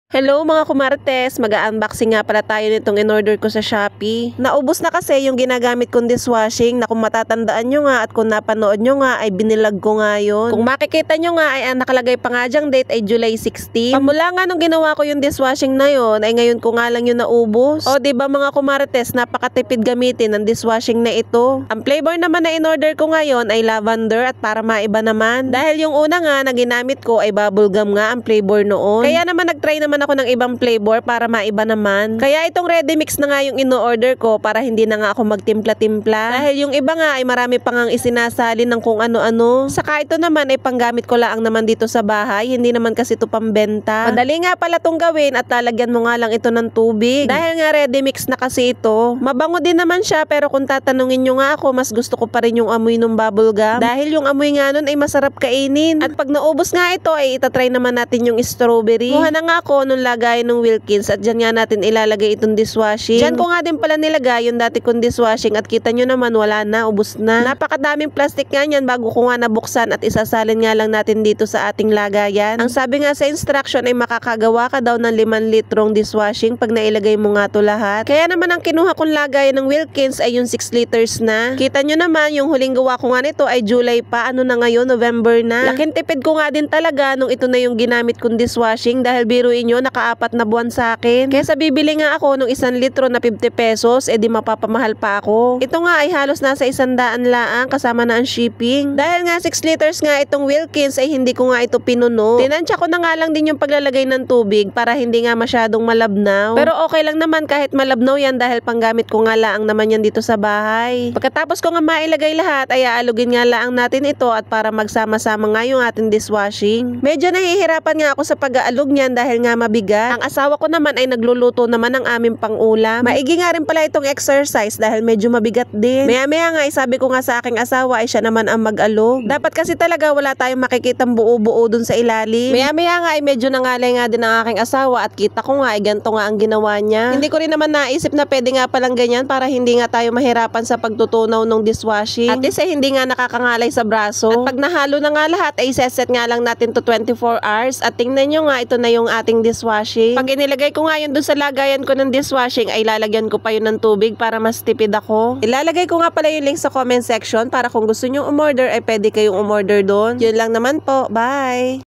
Hello mga kumartes, mag-unboxing nga pala tayo nitong in-order ko sa Shopee. Naubos na kasi yung ginagamit kong dishwashing na kung matatandaan nyo nga at kung napanood nyo nga ay binilag ko nga yun. Kung makikita nyo nga ay ang nakalagay pa nga dyang date ay July 16. Pamula nga nung ginawa ko yung dishwashing na yun ay ngayon ko nga lang yun naubos. O diba mga kumartes, napakatipid gamitin ng dishwashing na ito. Ang flavor naman na in-order ko ngayon ay lavender at para maiba naman. Dahil yung una nga na ginamit ko ay bubblegum nga ang flavor noon. Kaya naman nag-try naman ako ng ibang flavor para maiba naman. Kaya itong ready mix na nga yung ino-order ko para hindi na nga ako magtimpla-timpla. Dahil yung iba nga ay marami pang ang isinasalin ng kung ano-ano. Saka ito naman ay panggamit ko lang naman dito sa bahay. Hindi naman kasi ito pambenta. Madali nga pala itong gawin at lalagyan mo nga lang ito ng tubig. Dahil nga ready mix na kasi ito. Mabango din naman siya pero kung tatanungin nyo nga ako, mas gusto ko pa rin yung amoy ng bubblegum. Dahil yung amoy nga nun ay masarap kainin. At pag naubos nga ito ay itatry naman natin yung strawberry. Kuha na nga ako nung lagay ng Wilkins at dyan nga natin ilalagay itong dishwashing. Dyan ko nga din pala nilagay yung dati kong dishwashing at kita nyo naman wala na, ubos na. Napakadaming plastic nga yan bago ko nga nabuksan at isasalin nga lang natin dito sa ating lagayan. Ang sabi nga sa instruction ay makakagawa ka daw ng 5 litrong dishwashing pag nailagay mo nga to lahat. Kaya naman ang kinuha kong lagayan ng Wilkins ay yung 6 liters na. Kita nyo naman yung huling gawa ko nga nito ay July pa, ano na ngayon, November na. Laking tipid ko nga din talaga nung ito na yung ginamit kong dishwashing dahil biruin nyo naka-4 na buwan sa akin. Kesa bibili nga ako nung 1 litro na 50 pesos, di mapapamahal pa ako. Ito nga ay halos nasa 100 laang kasama na ang shipping. Dahil nga 6 liters nga itong Wilkins ay hindi ko nga ito pinuno. Tinansya ko na nga lang din yung paglalagay ng tubig para hindi nga masyadong malabnaw. Pero okay lang naman kahit malabnaw yan dahil panggamit ko nga laang naman yan dito sa bahay. Pagkatapos ko nga mailagay lahat ay aalugin nga laang natin ito at para magsama-sama nga yung ating dishwashing. Medyo nahihirapan nga ako sa pag-aalog niyan dahil nga mabigat. Ang asawa ko naman ay nagluluto naman ng aming pang-ulam. Maigi nga rin pala itong exercise dahil medyo mabigat din. Maya-maya nga ay sabi ko nga sa aking asawa ay siya naman ang mag-alog. Dapat kasi talaga wala tayong makikitang buo-buo dun sa ilalim. Maya-maya nga ay medyo nangalay nga din ang aking asawa at kita ko nga ay ganito nga ang ginawa niya. Hindi ko rin naman naisip na pwede nga palang ganyan para hindi nga tayo mahirapan sa pagtutunaw ng dishwashing. At least ay hindi nga nakakangalay sa braso. At pag nahalo na nga lahat ay set nga lang natin to 24 hours at tingnan nyo nga ito na yung ating dishwashing. Pag inilagay ko nga yun doon sa lagayan ko ng dishwashing ay lalagyan ko pa yun ng tubig para mas tipid ako. Ilalagay ko nga pala yung link sa comment section para kung gusto nyo umorder ay pwede kayong umorder doon. Yun lang naman po. Bye!